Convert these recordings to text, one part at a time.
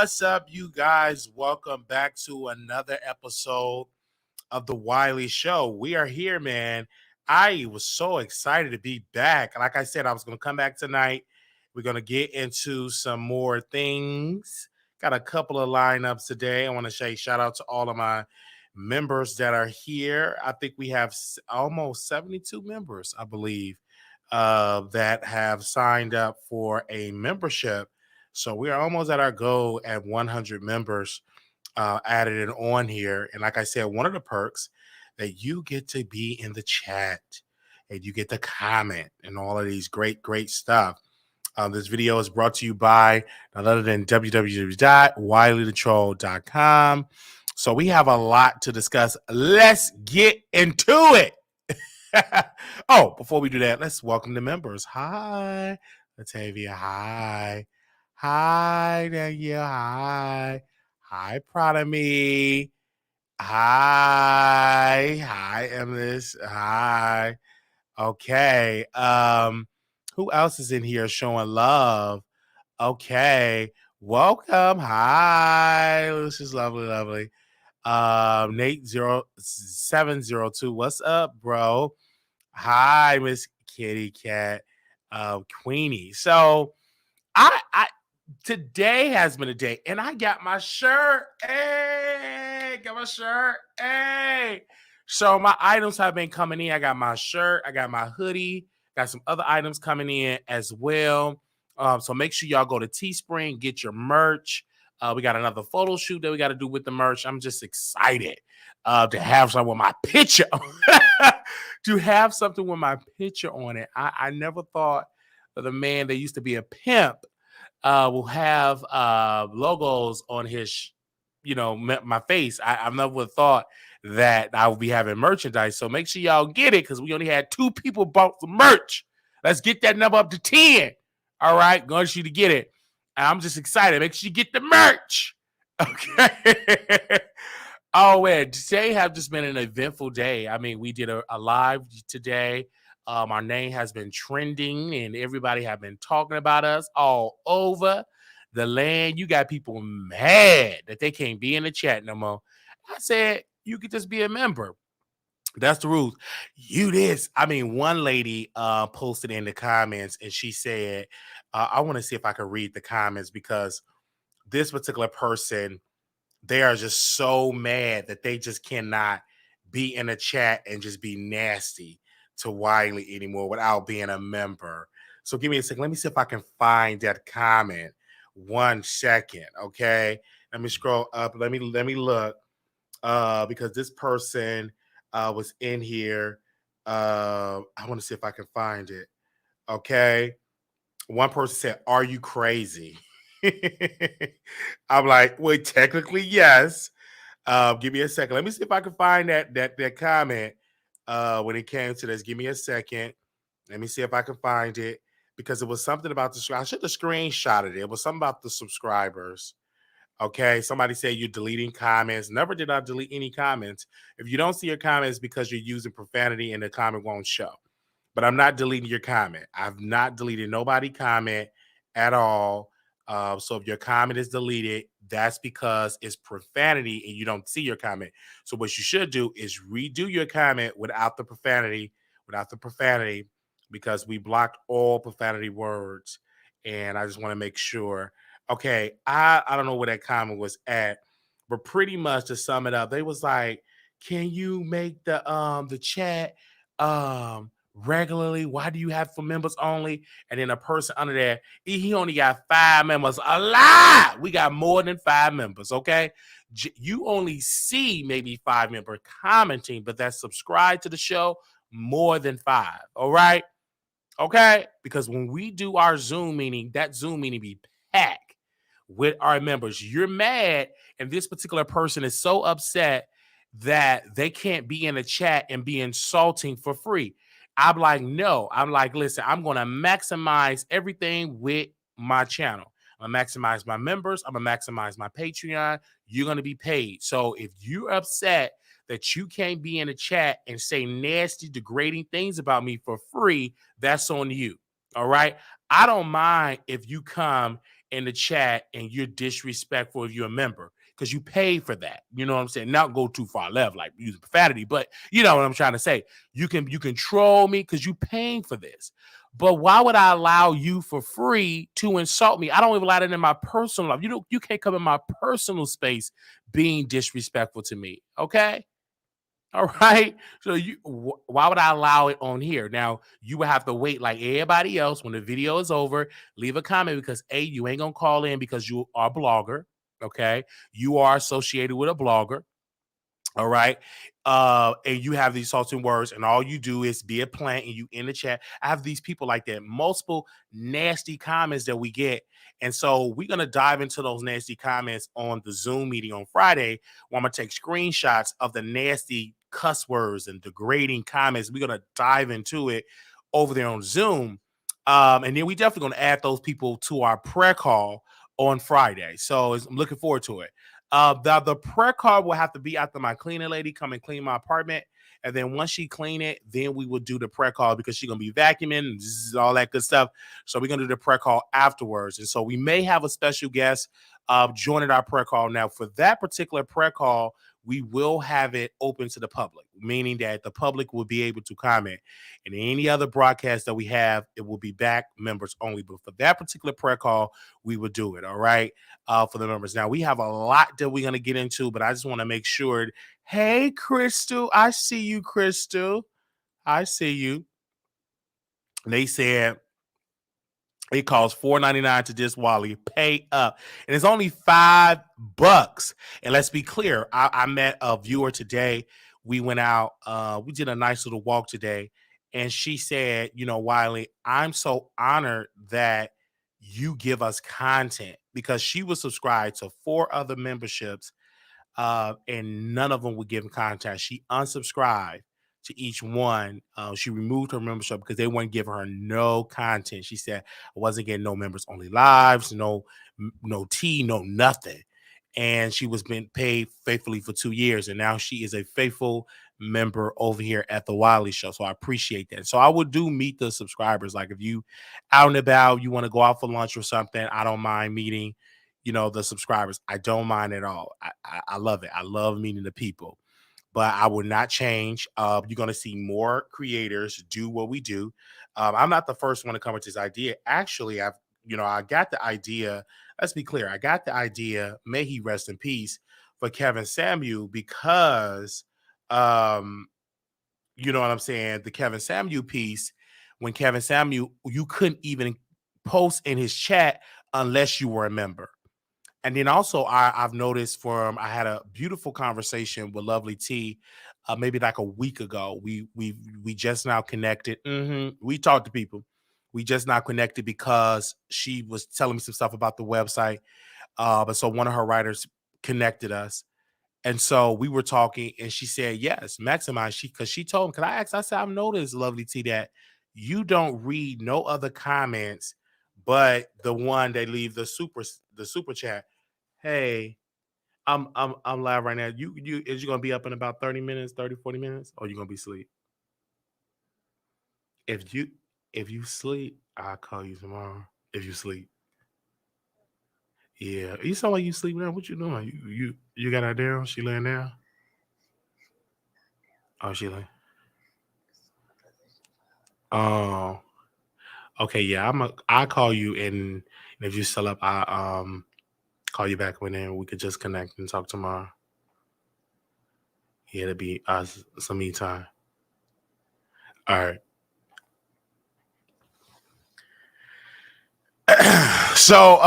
What's up, you guys? Welcome back to another episode of the Wiley Show. We are here, man. I was so excited to be back. Like I said, I was going to come back tonight. We're going to get into some more things. Got a couple of lineups today. I want to say shout out to all of my members that are here. I think we have almost 72 members, I believe, that have signed up for a membership. So we are almost at our goal at 100 members added and on here. And like I said, one of the perks that you get to be in the chat and you get to comment and all of these great stuff. This video is brought to you by none other than www.wileythetroll.com. So we have a lot to discuss. Let's get into it. Oh, before we do that, let's welcome the members. Hi, Latavia. Hi. Hi, Danielle. Hi, proud of me. Hi, Emily. Hi. Okay. Who else is in here showing love? Okay. Welcome. Hi. This is lovely. Nate 0702. What's up, bro? Hi, Miss Kitty Cat. Queenie. So I today has been a day, and I got my shirt. Hey, got my shirt. Hey. So my items have been coming in. I got my shirt, I got my hoodie, got some other items coming in as well. So make sure y'all go to Teespring, get your merch. We got another photo shoot that we got to do with the merch. I'm just excited to have something with my picture to have something with my picture on it. I never thought that the man that used to be a pimp will have logos on his, my face. I've never thought that I would be having merchandise. So make sure y'all get it because we only had 2 people bought the merch. Let's get that number up to 10. All right, going to you to get it. I'm just excited. Make sure you get the merch. Okay. Oh, man, today have just been an eventful day. I mean, we did a live today. Our name has been trending and everybody have been talking about us all over the land. You got people mad that they can't be in the chat no more. I said, you could just be a member. That's the rules. One lady posted in the comments and she said, I want to see if I can read the comments because this particular person, they are just so mad that they just cannot be in a chat and just be nasty to Wiley anymore without being a member. So give me a second. Let me see if I can find that comment. 1 second, okay? Let me scroll up. Let me look because this person was in here. I want to see if I can find it. Okay. One person said, "Are you crazy?" I'm like, well, technically, yes. Give me a second. Let me see if I can find that comment when it came to this. Give me a second. Let me see if I can find it because it was something about the. I should have screenshotted it. It was something about the subscribers. Okay, somebody said you're deleting comments. Never did I delete any comments. If you don't see your comments because you're using profanity and the comment won't show. But I'm not deleting your comment. I've not deleted nobody comment at all. So if your comment is deleted, that's because it's profanity and you don't see your comment. So what you should do is redo your comment without the profanity, because we blocked all profanity words. And I just want to make sure. Okay, I don't know where that comment was at, but pretty much to sum it up, they was like, "Can you make the chat regularly? Why do you have for members only?" And then a person under there, he only got 5 members. A lie! We got more than 5 members. Okay, you only see maybe 5 members commenting, but that's subscribed to the show more than 5. All right, okay, because when we do our Zoom meeting, that Zoom meeting be packed with our members. You're mad, and this particular person is so upset that they can't be in a chat and be insulting for free. I'm like, no. I'm like, listen, I'm going to maximize everything with my channel. I'm going to maximize my members. I'm going to maximize my Patreon. You're going to be paid. So if you're upset that you can't be in a chat and say nasty, degrading things about me for free, that's on you. All right. I don't mind if you come in the chat and you're disrespectful if you're a member because you paid for that. You know what I'm saying? Not go too far left, like using profanity, but you know what I'm trying to say. You can troll me because you paying for this. But why would I allow you for free to insult me? I don't even allow that in my personal life. You can't come in my personal space being disrespectful to me. Okay. All right. So why would I allow it on here? Now you would have to wait like everybody else when the video is over. Leave a comment because you ain't gonna call in because you are a blogger. Okay, you are associated with a blogger. All right. And you have these salting words, and all you do is be a plant and you in the chat. I have these people like that, multiple nasty comments that we get. And so we're gonna dive into those nasty comments on the Zoom meeting on Friday, where I'm gonna take screenshots of the nasty cuss words and degrading comments. We're gonna dive into it over there on Zoom. And then we definitely gonna add those people to our prayer call on Friday. So I'm looking forward to it. The prayer call will have to be after my cleaning lady come and clean my apartment. And then once she clean it, then we will do the prayer call because she's going to be vacuuming and all that good stuff. So we're going to do the prayer call afterwards. And so we may have a special guest joining our prayer call. Now, for that particular prayer call, we will have it open to the public, meaning that the public will be able to comment. And any other broadcast that we have, it will be back members only. But for that particular prayer call, we will do it. All right. For the members. Now, we have a lot that we're going to get into, but I just want to make sure. Hey, Crystal. I see you, Crystal. I see you. They said it costs $4.99 to just Wiley. Pay up. And it's only $5. And let's be clear. I met a viewer today. We went out. We did a nice little walk today. And she said, you know, Wiley, I'm so honored that you give us content, because she was subscribed to 4 other memberships and none of them would give him content. She unsubscribed to each one. She removed her membership because they wouldn't give her no content. She said, I wasn't getting no members only lives, no tea, no nothing. And she was being paid faithfully for 2 years. And now she is a faithful member over here at the Wiley Show. So I appreciate that. So I would do meet the subscribers. Like if you out and about, you want to go out for lunch or something, I don't mind meeting, you know, the subscribers. I don't mind at all. I love it. I love meeting the people. But I will not change. You're going to see more creators do what we do. I'm not the first one to come with this idea. Actually, I got the idea. Let's be clear. I got the idea, may he rest in peace, for Kevin Samuel because, you know what I'm saying? The Kevin Samuel piece, when Kevin Samuel, you couldn't even post in his chat unless you were a member. And then also I've noticed I had a beautiful conversation with Lovely T maybe like a week ago. We just now connected. We talked to people. We just now connected because she was telling me some stuff about the website. But so one of her writers connected us. And so we were talking and she said, yes, maximize. Because she told me, I said, I've noticed, Lovely T, that you don't read no other comments but the one they leave the super chat. Hey, I'm live right now. You is you gonna be up in about 30 minutes, 30, 40 minutes, or you gonna be asleep? If you sleep, I'll call you tomorrow. If you sleep. Yeah. You sound like you sleep now. What you doing? You got her down? She laying down? Oh, she laying. Oh. Okay, yeah. I'll call you and if you still up, I call you back when then we could just connect and talk tomorrow. Yeah, it'll be some me time. All right. So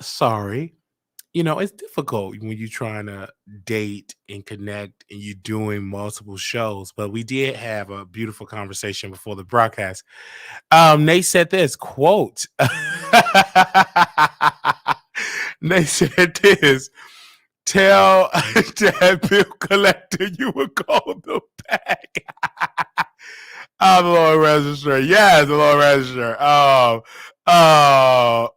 sorry. You know, it's difficult when you're trying to date and connect and you're doing multiple shows, but we did have a beautiful conversation before the broadcast. They said this quote. They said this. Tell that bill collector you will call them back. I'm the Lord Registrar. Yes, the Lord Registrar. Oh.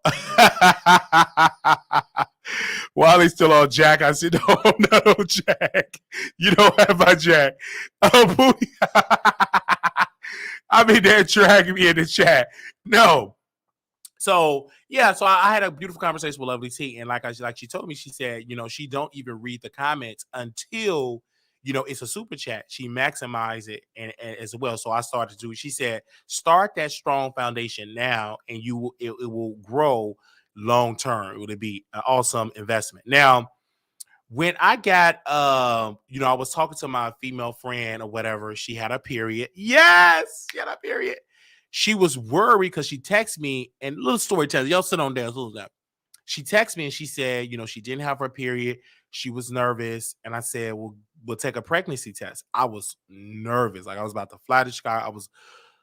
Wiley's still on Jack. I said, no, I'm not on Jack. You don't have my Jack. Oh, I mean, they're dragging me in the chat. No, So yeah, so I had a beautiful conversation with Lovely T, and like she told me, she said, she don't even read the comments until it's a super chat. She maximize it and as well. So I started to do. She said, start that strong foundation now, and it will grow long term. It would be an awesome investment. Now, when I got I was talking to my female friend or whatever, she had a period. Yes, she had a period. She was worried because she texted me, and little storyteller, y'all sit on there, little that. She texted me and she said, she didn't have her period. She was nervous. And I said, well, we'll take a pregnancy test. I was nervous. Like I was about to fly to Chicago. I was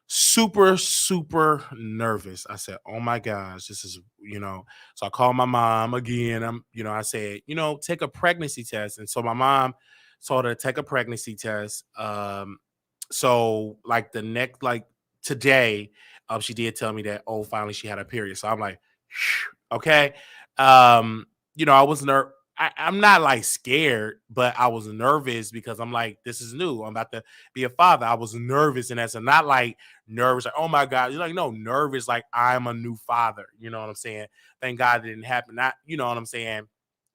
super, super nervous. I said, oh my gosh, this is, so I called my mom again. I said, take a pregnancy test. And so my mom told her to take a pregnancy test. So like the next, like today, she did tell me that, oh, finally she had a period. So I'm like, okay. I was I'm not like scared, but I was nervous because I'm like, this is new. I'm about to be a father. I was nervous, and that's not like nervous, like, oh my God. You're like, no, nervous, like I'm a new father. You know what I'm saying? Thank God it didn't happen. Not, you know what I'm saying?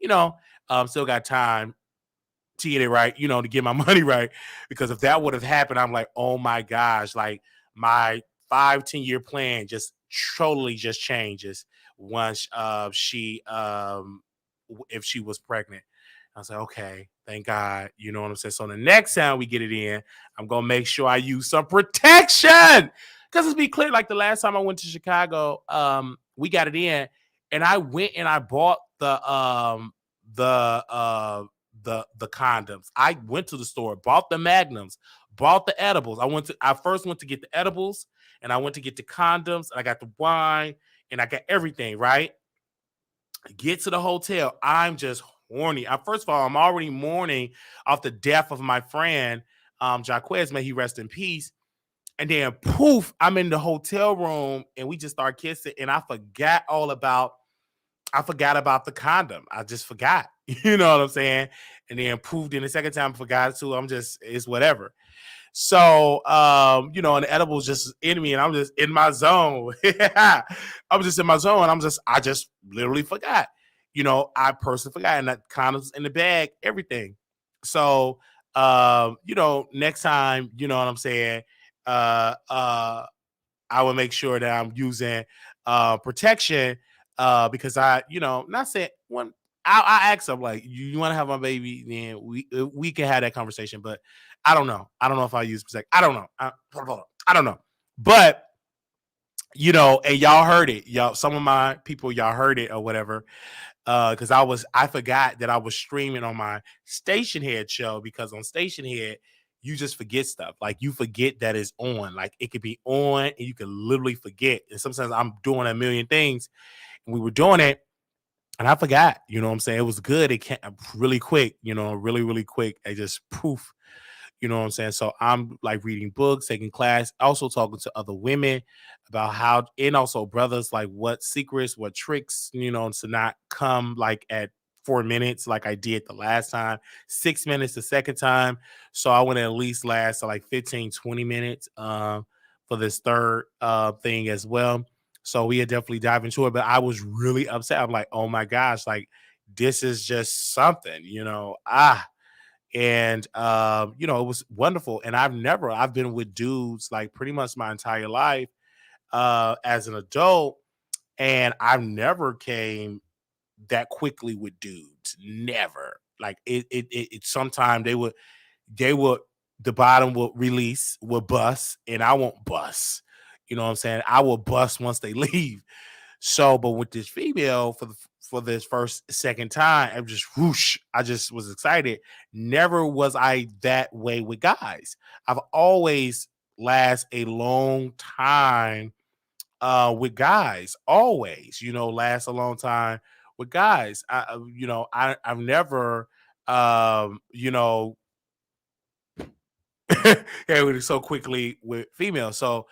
Still got time to get it right, to get my money right. Because if that would have happened, I'm like, oh my gosh, like my 5-10 year plan just totally just changes once she if she was pregnant. I was like, okay, thank God. You know what I'm saying? So the next time we get it in, I'm gonna make sure I use some protection. Because let's be clear, like the last time I went to Chicago, we got it in, and I went and I bought the the condoms. I went to the store, bought the magnums, bought the edibles. I first went to get the edibles, and I went to get the condoms, and I got the wine, and I got everything, right? Get to the hotel. I'm just horny. First of all, I'm already mourning off the death of my friend, Jaquez, may he rest in peace. And then poof, I'm in the hotel room and we just start kissing. And I forgot about the condom. I just forgot. You know what I'm saying? And then poof, then the second time I forgot too. It's whatever. So, and the edibles just in me, and I'm just in my zone. I'm just in my zone, and I just literally forgot. I personally forgot, and that condoms in the bag, everything. So, next time, you know what I'm saying. Uh, uh, I will make sure that I'm using protection because not saying one. I ask them like, you want to have my baby? Then we can have that conversation. But I don't know. I don't know if I use protect. I don't know. I don't know. But and y'all heard it. Y'all, some of my people, y'all heard it or whatever. Because I forgot that I was streaming on my Station Head show, because on Station Head you just forget stuff. Like you forget that it's on. Like it could be on and you can literally forget. And sometimes I'm doing a million things and we were doing it and I forgot. You know what I'm saying? It was good. It came really quick. Really really quick. I just poof. You know what I'm saying? So I'm like reading books, taking class, also talking to other women about how, and also brothers, like what secrets, what tricks, to not come like at 4 minutes like I did the last time, 6 minutes the second time. So I want to at least last like 15, 20 minutes for this third thing as well. So we had definitely dive into it. But I was really upset. I'm like, oh my gosh, like this is just something, and it was wonderful. And I've been with dudes like pretty much my entire life as an adult, and I've never came that quickly with dudes. Never. Like it sometimes they would the bottom will release, will bust, and I won't bust. You know what I'm saying? I will bust once they leave. So, but with this female for this first second time, I'm just whoosh. I just was excited. Never was I that way with guys. I've always last a long time with guys. Always, last a long time with guys. I've never yeah, so quickly with females. So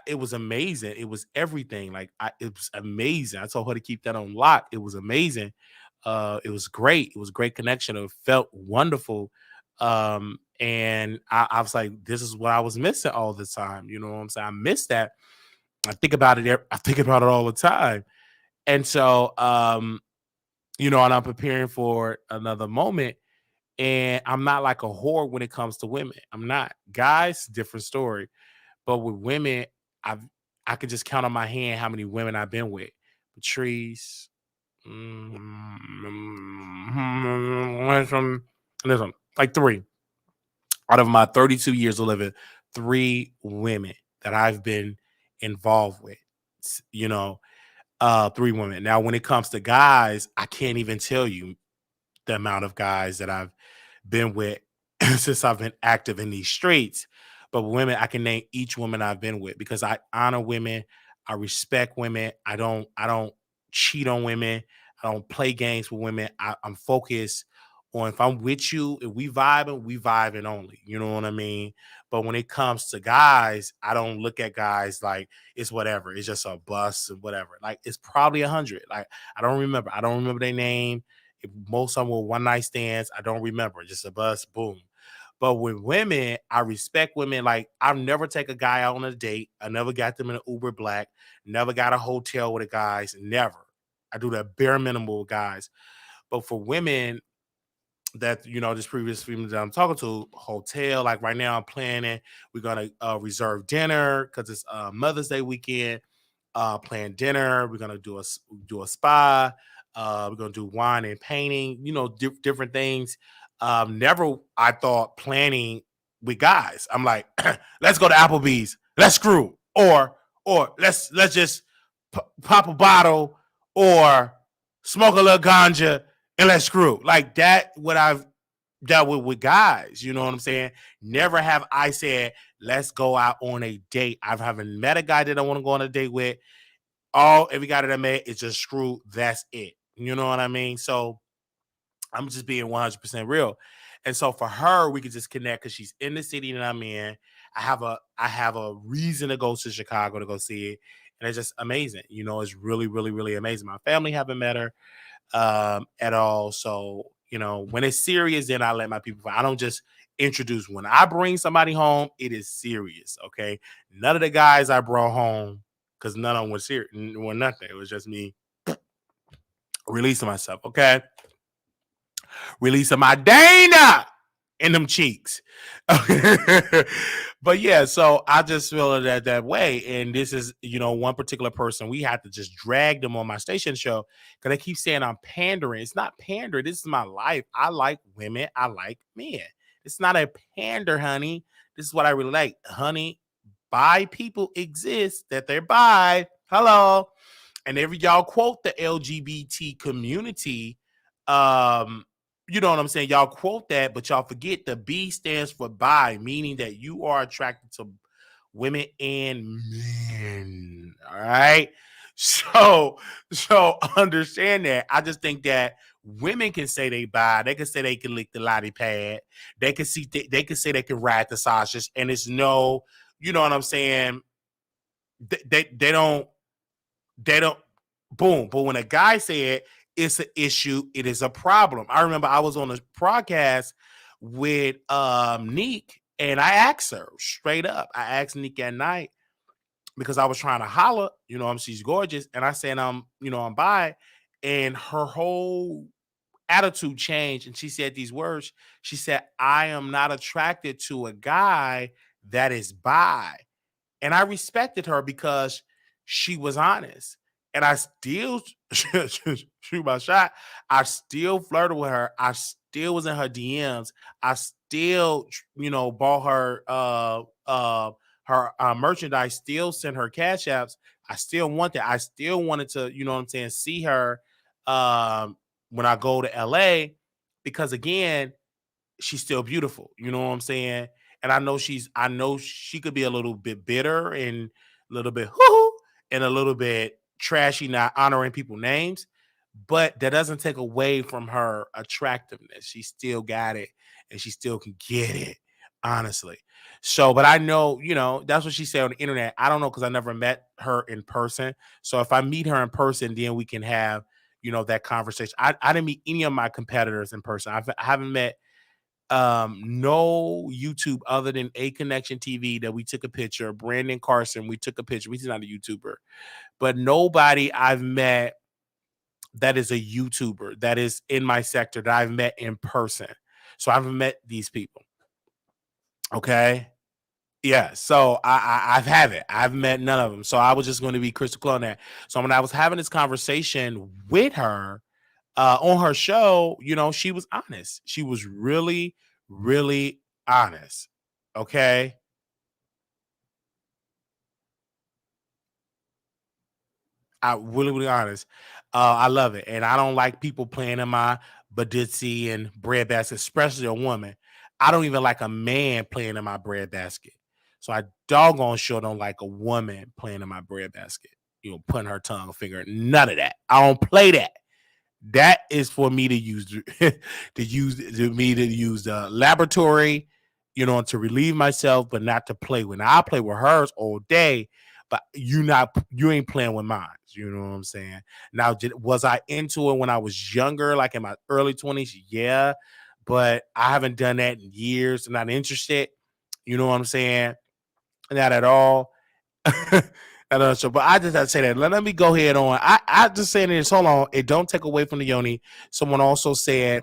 it was amazing. It was everything. Like it was amazing. I told her to keep that on lock. It was amazing. It was great. It was great connection. It felt wonderful. And I was like, this is what I was missing all the time. You know what I'm saying? I missed that. I think about it all the time. And so, and I'm preparing for another moment. And I'm not like a whore when it comes to women. I'm not. Guys, different story. But with women, I've I could just count on my hand how many women I've been with. Patrice, listen, like three out of my 32 years of living, three women that I've been involved with. You know, three women. Now, when it comes to guys, I can't even tell you the amount of guys that I've been with since I've been active in these streets. But women, I can name each woman I've been with because I honor women, I respect women. I don't cheat on women. I don't play games with women. I'm focused on if I'm with you, if we vibing only. You know what I mean? But when it comes to guys, I don't look at guys like it's whatever. It's just a bus or whatever. Like it's probably 100. Like I don't remember. I don't remember their name. Most of them were one night stands. I don't remember. Just a bus, boom. But with women, I respect women. Like I've never take a guy out on a date. I never got them in an Uber Black. Never got a hotel with the guys. Never. I do the bare minimum with guys. But for women that this previous female that I'm talking to, hotel. Like right now, I'm planning. We're gonna reserve dinner because it's Mother's Day weekend. Plan dinner. We're gonna do a spa. We're gonna do wine and painting. Different things. Never I thought planning with guys. I'm like, let's go to Applebee's. Let's screw, or let's just pop a bottle or smoke a little ganja and let's screw. Like that. What I've dealt with guys. You know what I'm saying? Never have I said, let's go out on a date. I haven't met a guy that I want to go on a date with. Every guy that I met is just screw. That's it. You know what I mean? So I'm just being 100% real. And so for her, we could just connect because she's in the city that I'm in. I have a reason to go to Chicago to go see it. And it's just amazing. It's really, really, really amazing. My family haven't met her at all. So, when it's serious, then I let my people. I don't just introduce. When I bring somebody home, it is serious. Okay. None of the guys I brought home, because none of them were serious, were nothing. It was just me releasing myself. Okay. Releasing my Dana in them cheeks. But yeah, so I just feel that way. And this is, one particular person, we had to just drag them on my station show because they keep saying I'm pandering. It's not pandering. This is my life. I like women. I like men. It's not a pander, honey. This is what I really like. Honey, bi people exist that they're bi. Hello. And every y'all quote the LGBT community, um, you know what I'm saying? Y'all quote that, but y'all forget the B stands for bi, meaning that you are attracted to women and men. All right. So understand that. I just think that women can say they bi. They can say they can lick the lottie pad. They can say they can ride the sausage, and it's no, you know what I'm saying? They don't they don't boom. But when a guy said it's an issue, it is a problem. I remember I was on a podcast with Neek, and I asked her straight up. I asked Neek at night because I was trying to holler, she's gorgeous, and I said I'm bi, and her whole attitude changed, and she said these words. She said, I am not attracted to a guy that is bi. And I respected her because she was honest. And I still shoot my shot. I still flirted with her. I still was in her DMs. I still, bought her merchandise, still sent her cash apps. I still want that. I still wanted to, see her when I go to LA because again, she's still beautiful. You know what I'm saying? And I know she could be a little bit bitter and a little bit and a little bit trashy, not honoring people's names. But that doesn't take away from her attractiveness. She still got it and she still can get it, honestly. So, but I know, that's what she said on the internet. I don't know because I never met her in person. So if I meet her in person, then we can have, that conversation. I didn't meet any of my competitors in person. I haven't met No YouTube other than A Connection TV that we took a picture. Brandon Carson, we took a picture. He's not a YouTuber, but nobody I've met that is a YouTuber that is in my sector that I've met in person. So I've met these people. Okay. Yeah, so I've had it. I've met none of them. So I was just going to be crystal clear on that. So when I was having this conversation with her on her show, she was honest. She was really, really honest. Okay. I really, really honest. I love it. And I don't like people playing in my baditsi and bread basket, especially a woman. I don't even like a man playing in my bread basket. So I doggone sure don't like a woman playing in my bread basket. Putting her tongue finger. None of that. I don't play that. That is for me to use to use the laboratory, to relieve myself, but not to play with. Now, I play with hers all day, but you ain't playing with mine. You know what I'm saying? Now, was I into it when I was younger, like in my early 20s? Yeah, but I haven't done that in years. I'm not interested. You know what I'm saying? Not at all. I know, so, but I just have to say that. Let me go ahead on. I just saying this. Hold on. It don't take away from the yoni. Someone also said,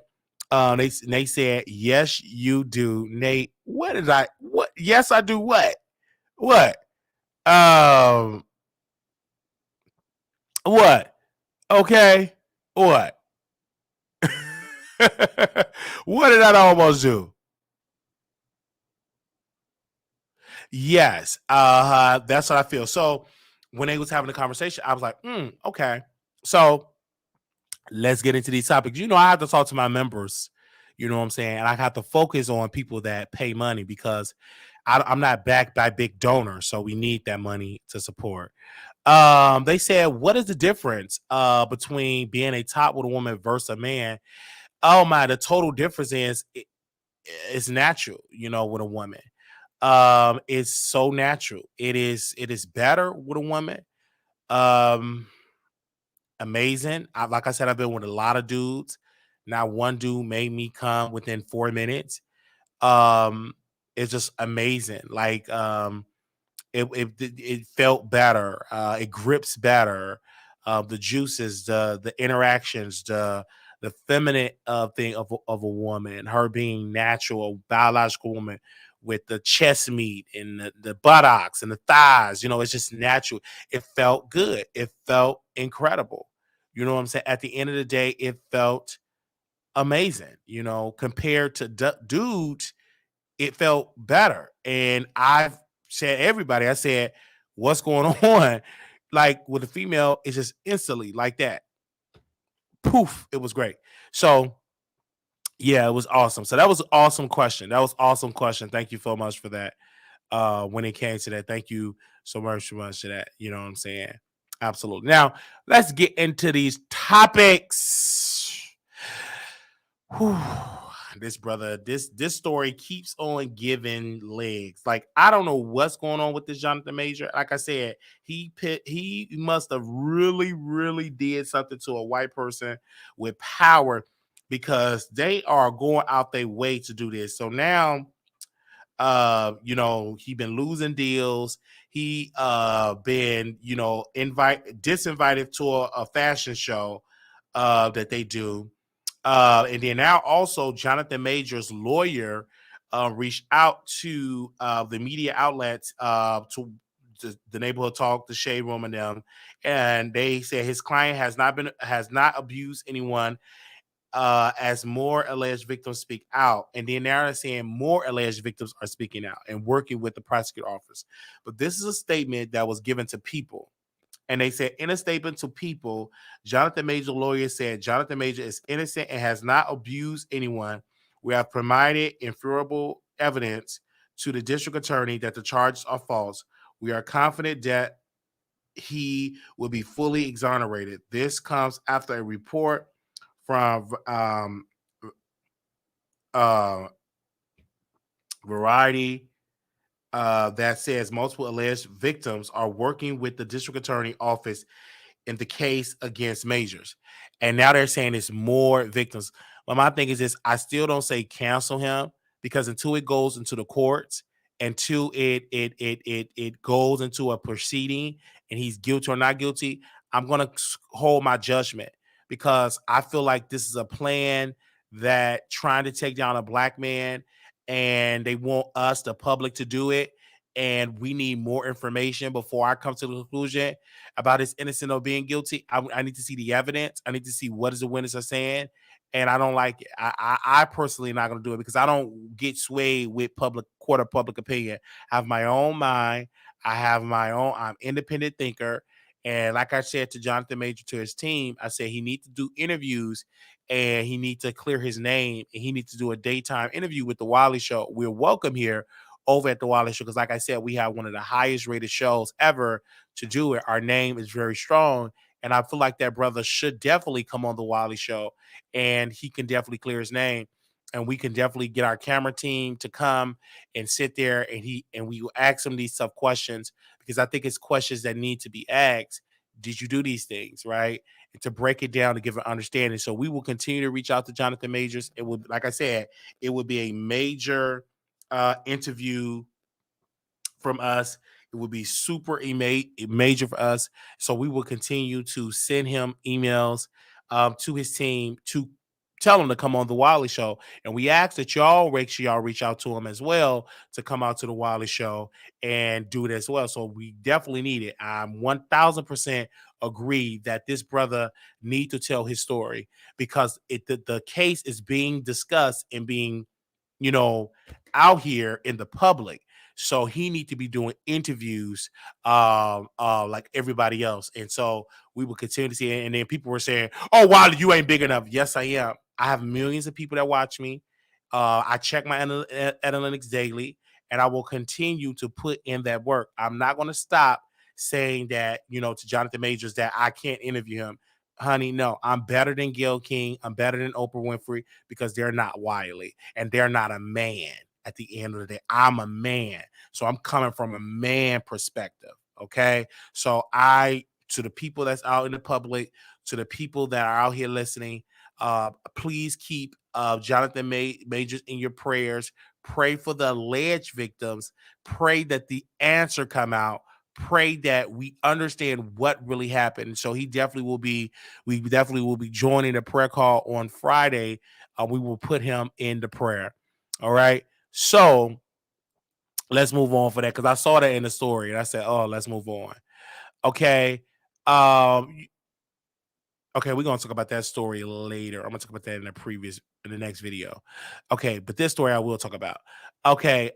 they said, yes, you do, Nate. What did I? What? Yes, I do. What? What? Um, what? Okay. What? What did I almost do? Yes. That's what I feel. So when they was having a conversation, I was like, okay. So let's get into these topics. I have to talk to my members. You know what I'm saying? And I have to focus on people that pay money because I'm not backed by big donors. So we need that money to support. They said, what is the difference between being a top with a woman versus a man? Oh my, the total difference is it's natural, with a woman. It's so natural. It is better with a woman. Um, Amazing. Like I said, I've been with a lot of dudes. Not one dude made me come within 4 minutes. Um, it's just amazing. Like it felt better. It grips better. The juices, the interactions, the feminine thing of a woman, her being natural, biological woman with the chest meat and the buttocks and the thighs. It's just natural. It felt good. It felt incredible. You know what I'm saying? At the end of the day, it felt amazing. Compared to dudes, it felt better. And I've said everybody, I said, what's going on? Like with a female, it's just instantly like that. Poof, it was great. So yeah, it was awesome. So that was an awesome question. That was awesome question. Thank you so much for that. When it came to that, thank you so much for that. You know what I'm saying? Absolutely. Now let's get into these topics. Whew. This story keeps on giving legs. Like I don't know what's going on with this Jonathan Major. Like I said, he must have really, really did something to a white person with power because they are going out their way to do this. So now he been losing deals. He been, disinvited to a fashion show that they do. And then now also Jonathan Major's lawyer reached out to the media outlets, to the Neighborhood Talk, the Shade Room, and them, and they said his client has not abused anyone, as more alleged victims speak out. And then now they're saying more alleged victims are speaking out and working with the prosecutor office. But this is a statement that was given to People. And they said, in a statement to People, Jonathan Major lawyer said Jonathan Major is innocent and has not abused anyone. We have provided inferable evidence to the district attorney that the charges are false. We are confident that he will be fully exonerated. This comes after a report from uh, Variety that says multiple alleged victims are working with the district attorney office in the case against Majors. And now they're saying it's more victims. But my thing is this: I still don't say cancel him, because until it goes into the courts, until it goes into a proceeding and he's guilty or not guilty, I'm gonna hold my judgment, because I feel like this is a plan that trying to take down a black man, and they want us, the public, to do it. And we need more information before I come to the conclusion about his innocent or being guilty. I need to see the evidence. I need to see what is the witnesses are saying, and I don't like it. I personally am not going to do it, because I don't get swayed with court of public opinion. I have my own mind. I have my own. I'm independent thinker, and like I said to Jonathan Major, to his team, I said he needs to do interviews, and he needs to clear his name, and he needs to do a daytime interview with the Wiley Show. We're welcome here over at the Wiley Show, because like I said, we have one of the highest rated shows ever to do it. Our name is very strong, and I feel like that brother should definitely come on the Wiley Show, and he can definitely clear his name, and we can definitely get our camera team to come and sit there, and we will ask him these tough questions, because I think it's questions that need to be asked. Did you do these things, right? And to break it down, to give an understanding. So we will continue to reach out to Jonathan Majors. It would, like I said, it would be a major interview from us. It would be super major for us. So we will continue to send him emails to his team to tell him to come on the Wiley Show. And we ask that y'all make sure y'all reach out to him as well to come out to the Wiley Show and do it as well. So we definitely need it. I'm 1000% agree that this brother need to tell his story, because the case is being discussed and being, you know, out here in the public. So he need to be doing interviews like everybody else. And so we will continue to see it. And then people were saying, oh, Wiley, you ain't big enough. Yes, I am. I have millions of people that watch me. I check my analytics daily, and I will continue to put in that work. I'm not going to stop saying that, to Jonathan Majors, that I can't interview him. Honey, no, I'm better than Gayle King. I'm better than Oprah Winfrey, because they're not Wiley, and they're not a man. At the end of the day, I'm a man. So I'm coming from a man perspective. Okay. So to the people that's out in the public, to the people that are out here listening, please keep Jonathan Majors in your prayers. Pray for the alleged victims. Pray that the answer come out. Pray that we understand what really happened. So we definitely will be joining the prayer call on Friday. We will put him in the prayer. All right. So let's move on for that, because I saw that in the story and I said, oh, let's move on. Okay. Okay, we're gonna talk about that story later. I'm gonna talk about that in the next video. Okay, but this story I will talk about. Okay,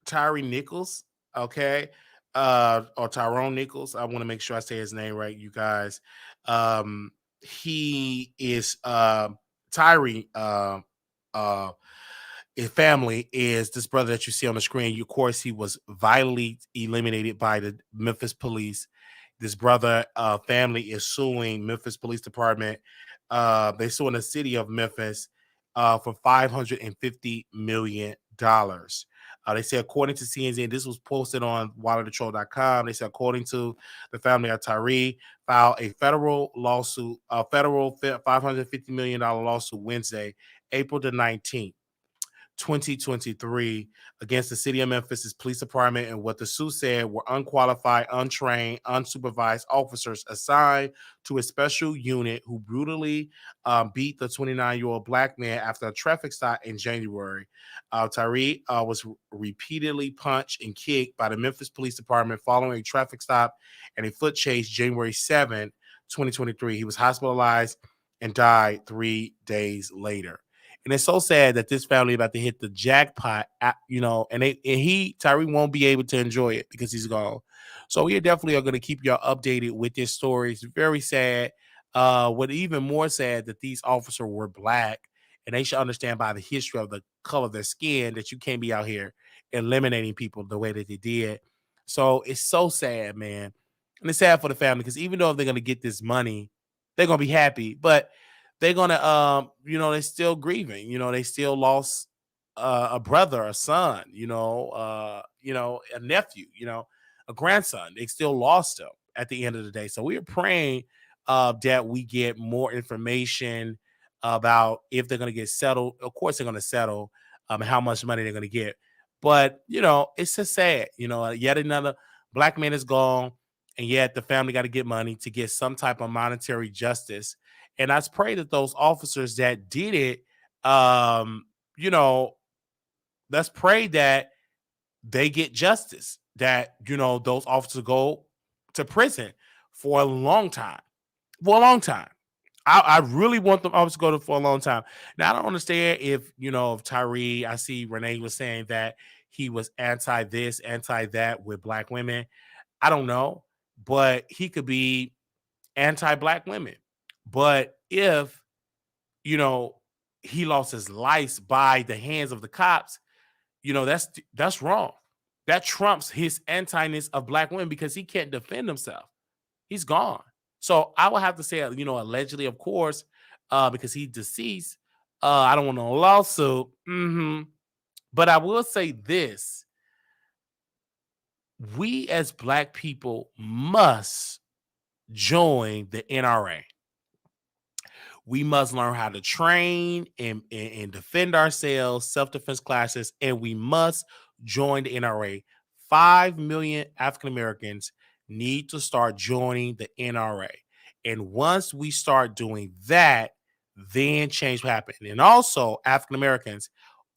Tyree Nichols, okay, or Tyrone Nichols. I want to make sure I say his name right, you guys. He is Tyree. His family is this brother that you see on the screen. Of course, he was violently eliminated by the Memphis police. This brother family is suing Memphis Police Department. They suing the city of Memphis for $550 million. They say, according to CNZ, this was posted on waterthetroll.com. They said, according to the family of Tyree, filed a federal $550 million lawsuit Wednesday, April the 19th. 2023 against the city of Memphis's police department, and what the suit said were unqualified, untrained, unsupervised officers assigned to a special unit who brutally beat the 29-year-old black man after a traffic stop in January. Tyree was repeatedly punched and kicked by the Memphis Police Department following a traffic stop and a foot chase January 7, 2023. He was hospitalized and died 3 days later. And it's so sad that this family about to hit the jackpot, and Tyree won't be able to enjoy it because he's gone. So we definitely are going to keep y'all updated with this story. It's very sad. What even more sad that these officers were black, and they should understand by the history of the color of their skin that you can't be out here eliminating people the way that they did. So it's so sad, man. And it's sad for the family, because even though they're going to get this money, they're going to be happy. But they're gonna they're still grieving. They still lost a brother, a son, a nephew, a grandson. They still lost him at the end of the day. So we are praying that we get more information about if they're going to get settled. Of course, they're going to settle, how much money they're going to get. But, it's just sad. Yet another black man is gone, and yet the family got to get money to get some type of monetary justice. And I pray that those officers that did it, you know, let's pray that they get justice, that, those officers go to prison for a long time. For a long time. I really want them officers to go to for a long time. Now, I don't understand if Tyree, I see Renee was saying that he was anti this, anti that with black women. I don't know, but he could be anti-black women. But if, you know, he lost his life by the hands of the cops, that's wrong. That trumps his anti-ness of black women because he can't defend himself. He's gone. So I would have to say, allegedly, of course, because he's deceased. I don't want no lawsuit. But I will say this. We as black people must join the NRA. We must learn how to train and defend ourselves, self-defense classes, and we must join the NRA. 5 million African Americans need to start joining the NRA. And once we start doing that, then change will happen. And also, African Americans,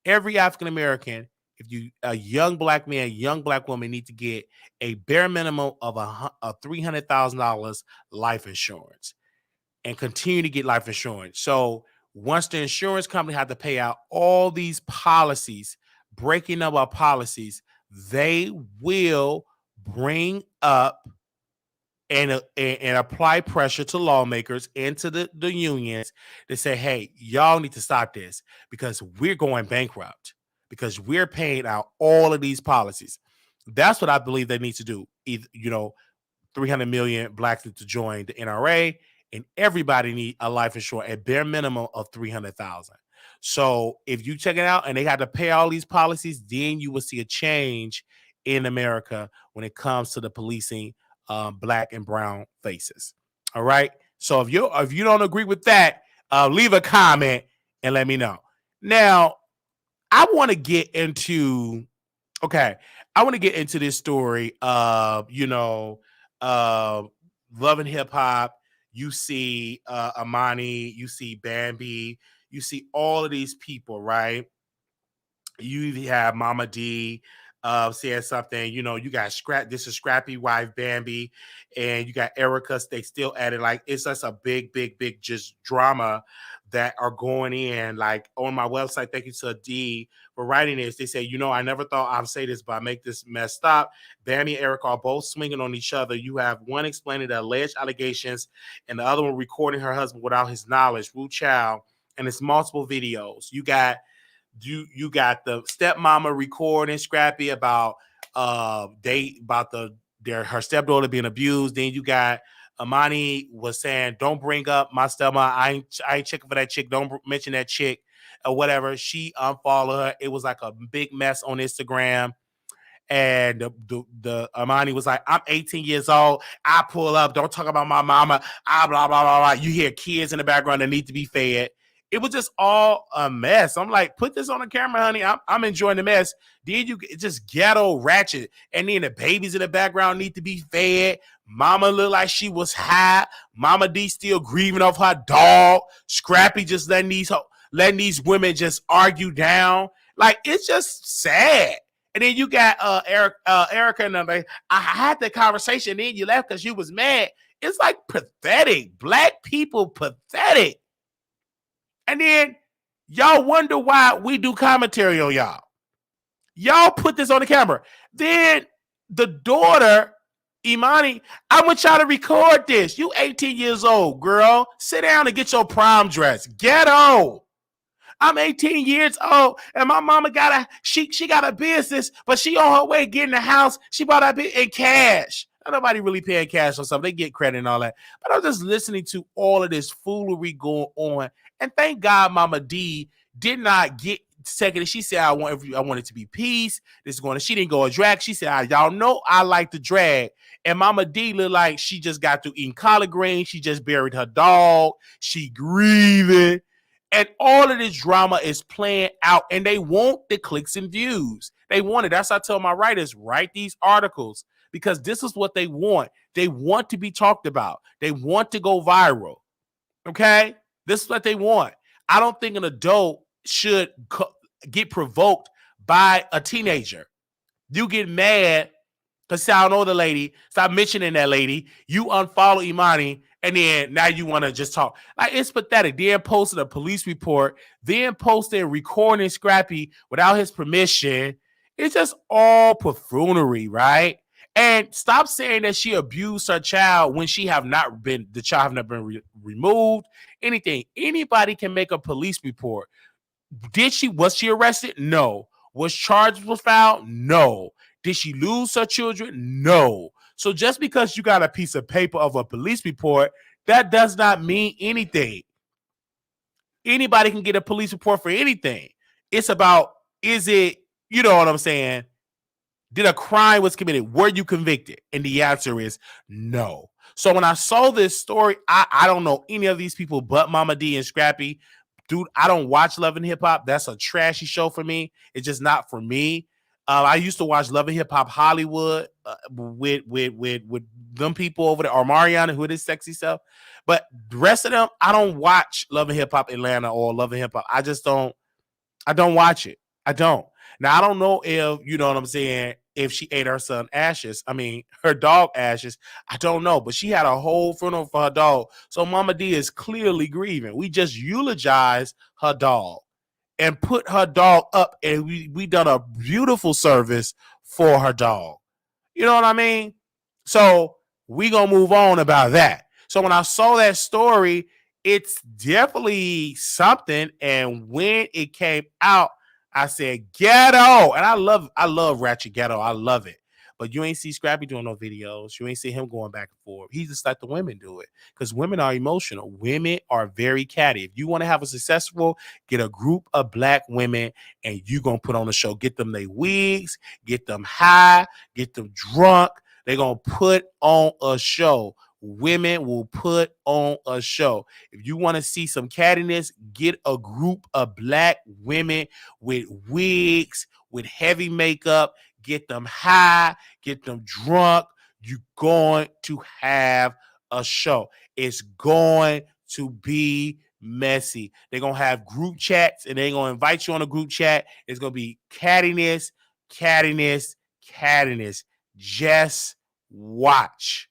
every African American, if you a young black man, young black woman, need to get a bare minimum of a $300,000 life insurance and continue to get life insurance. So once the insurance company had to pay out all these policies, breaking up our policies, they will bring up and apply pressure to lawmakers and to the unions to say, hey, y'all need to stop this because we're going bankrupt, because we're paying out all of these policies. That's what I believe they need to do. 300 million blacks need to join the NRA, and everybody need a life insurance at bare minimum of 300,000. So if you check it out and they had to pay all these policies, then you will see a change in America when it comes to the policing black and brown faces. All right. So if you don't agree with that, leave a comment and let me know. Now, I want to get into this story of Love and Hip Hop. You see Emani, you see Bambi, you see all of these people, right? You even have Mama D saying something, you got this is Scrappy wife Bambi, and you got Erica. They still at it. Like, it's just a big just drama that are going in. Like, on my website, thank you to D for writing this. They say, I never thought I'd say this, but I make this mess stop. Bambi and Erica are both swinging on each other. You have one explaining the alleged allegations and the other one recording her husband without his knowledge. Wu Chow, and it's multiple videos. You got the stepmama recording Scrappy about her stepdaughter being abused. Then you got Emani was saying, don't bring up my stepmom. I ain't checking for that chick. Don't mention that chick or whatever. She unfollowed her. It was like a big mess on Instagram. And the Emani was like, I'm 18 years old. I pull up. Don't talk about my mama. Blah, blah, blah, blah. You hear kids in the background that need to be fed. It was just all a mess. I'm like, put this on the camera, honey. I'm enjoying the mess. Then you just ghetto ratchet. And then the babies in the background need to be fed. Mama looked like she was high. Mama D still grieving off her dog. Scrappy just letting these women just argue down. Like, it's just sad. And then you got Erica and them. Like, I had that conversation. Then you left because you was mad. It's like pathetic. Black people pathetic. And then y'all wonder why we do commentary on y'all. Y'all put this on the camera. Then the daughter, Emani, I want y'all to record this. You 18 years old, girl. Sit down and get your prom dress. Ghetto. I'm 18 years old, and my mama she got a business, but she on her way getting a house. She bought that in cash. Nobody really paying cash or something. They get credit and all that. But I'm just listening to all of this foolery going on, And thank God Mama D did not get second. She said, I want it to be peace. This is going to, she didn't go a drag. She said, y'all know I like to drag. And Mama D looked like she just got through eating collard greens. She just buried her dog. She grieving. And all of this drama is playing out, and they want the clicks and views. They want it. That's why I tell my writers, write these articles, because this is what they want. They want to be talked about. They want to go viral. Okay? This is what they want. I don't think an adult should get provoked by a teenager. You get mad because I don't know the lady. Stop mentioning that lady. You unfollow Emani, and then now you want to just talk. Like, it's pathetic. Then posted a police report. Then posted recording Scrappy without his permission. It's just all buffoonery, right? And stop saying that she abused her child when the child have not been removed. Anything. Anybody can make a police report. Was she arrested? No. Was charges filed? No. Did she lose her children? No. So just because you got a piece of paper of a police report, that does not mean anything. Anybody can get a police report for anything. It's about, is it, you know what I'm saying? Did a crime was committed? Were you convicted? And the answer is no. So when I saw this story, I don't know any of these people but Mama D and Scrappy. Dude, I don't watch Love and Hip Hop. That's a trashy show for me. It's just not for me. I used to watch Love and Hip Hop Hollywood with them people over there, or Mariana, who is sexy stuff. But the rest of them, I don't watch Love and Hip Hop Atlanta or Love and Hip Hop. I don't watch it. I don't. Now, I don't know if, you know what I'm saying, if she ate her son ashes. I mean, her dog ashes. I don't know. But she had a whole funeral for her dog. So Mama D is clearly grieving. We just eulogized her dog and put her dog up, and we done a beautiful service for her dog. You know what I mean? So we gonna move on about that. So when I saw that story, it's definitely something. And when it came out, I said ghetto, and I love Ratchet Ghetto. I love it. But you ain't see Scrappy doing no videos. You ain't see him going back and forth. He just let the women do it, because women are emotional. Women are very catty. If you want to have a successful, get a group of black women, and you gonna put on a show. Get them their wigs, get them high, get them drunk. They're gonna put on a show. Women will put on a show. If you want to see some cattiness, get a group of black women with wigs, with heavy makeup, get them high, get them drunk. You're going to have a show. It's going to be messy. They're going to have group chats, and they're going to invite you on a group chat. It's going to be cattiness, cattiness, cattiness. Just watch.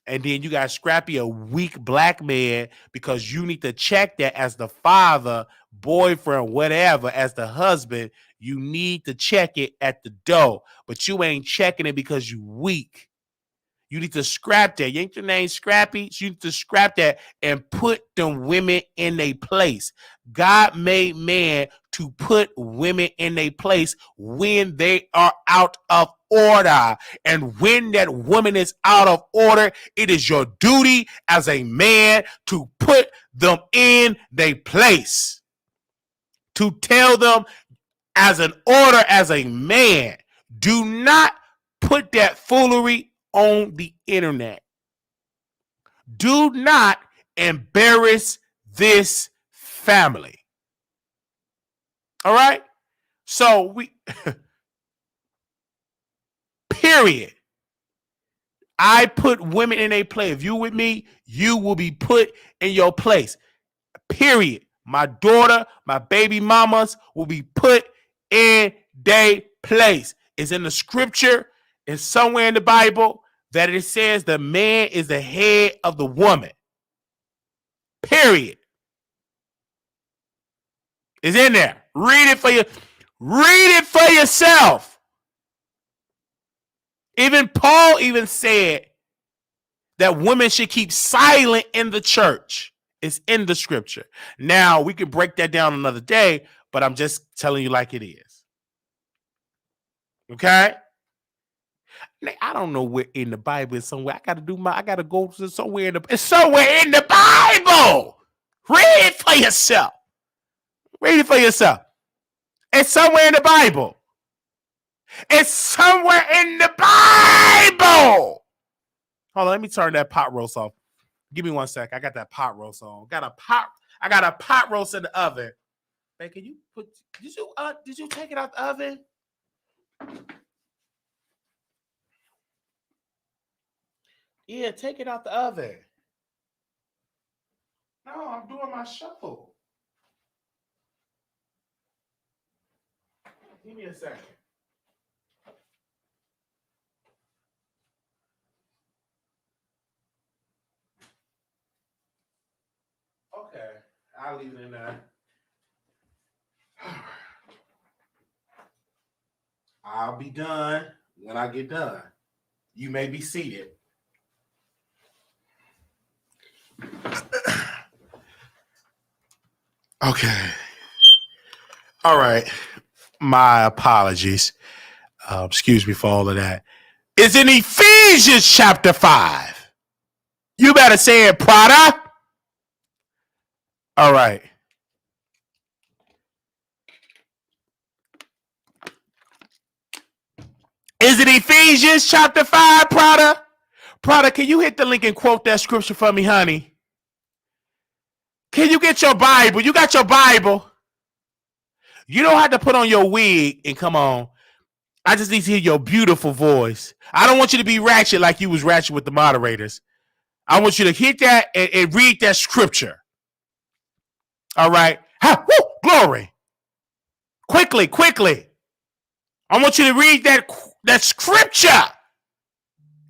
And then you got Scrappy, a weak black man, because you need to check that as the father, boyfriend, whatever, as the husband. You need to check it at the door. But you ain't checking it because you weak. You need to scrap that. You ain't your name Scrappy. You need to scrap that and put them women in their place. God made man to put women in their place when they are out of order. And when that woman is out of order, it is your duty as a man to put them in their place. To tell them as an order, as a man, do not put that foolery on the internet. Do not embarrass this family. All right? So period. I put women in a place. If you with me, you will be put in your place. Period. My daughter, my baby mamas will be put in their place. It's in the scripture. It's somewhere in the Bible that it says the man is the head of the woman. Period. It's in there. Read it for yourself. Even Paul said that women should keep silent in the church. It's in the scripture. Now, we can break that down another day, but I'm just telling you like it is. Okay? I don't know where in the Bible is somewhere. I gotta go to somewhere it's somewhere in the Bible. Read it for yourself. Read it for yourself. It's somewhere in the Bible. It's somewhere in the Bible. Hold on, let me turn that pot roast off. Give me 1 sec. I got that pot roast on. I got a pot roast in the oven. Hey, can you put? Did you take it out the oven? Yeah, take it out the oven. No, I'm doing my show. Give me a second. Okay, I'll leave it in there. I'll be done when I get done. You may be seated. Okay. All right. My apologies. Excuse me for all of that. It's in Ephesians chapter 5. You better say it, Prada. All right. Is it Ephesians chapter 5, Prada? Prada, can you hit the link and quote that scripture for me, honey? Can you get your Bible? You got your Bible? You don't have to put on your wig and come on. I just need to hear your beautiful voice. I don't want you to be ratchet like you was ratchet with the moderators. I want you to hit that and read that scripture. All right. Woo, glory. Quickly. I want you to read that scripture.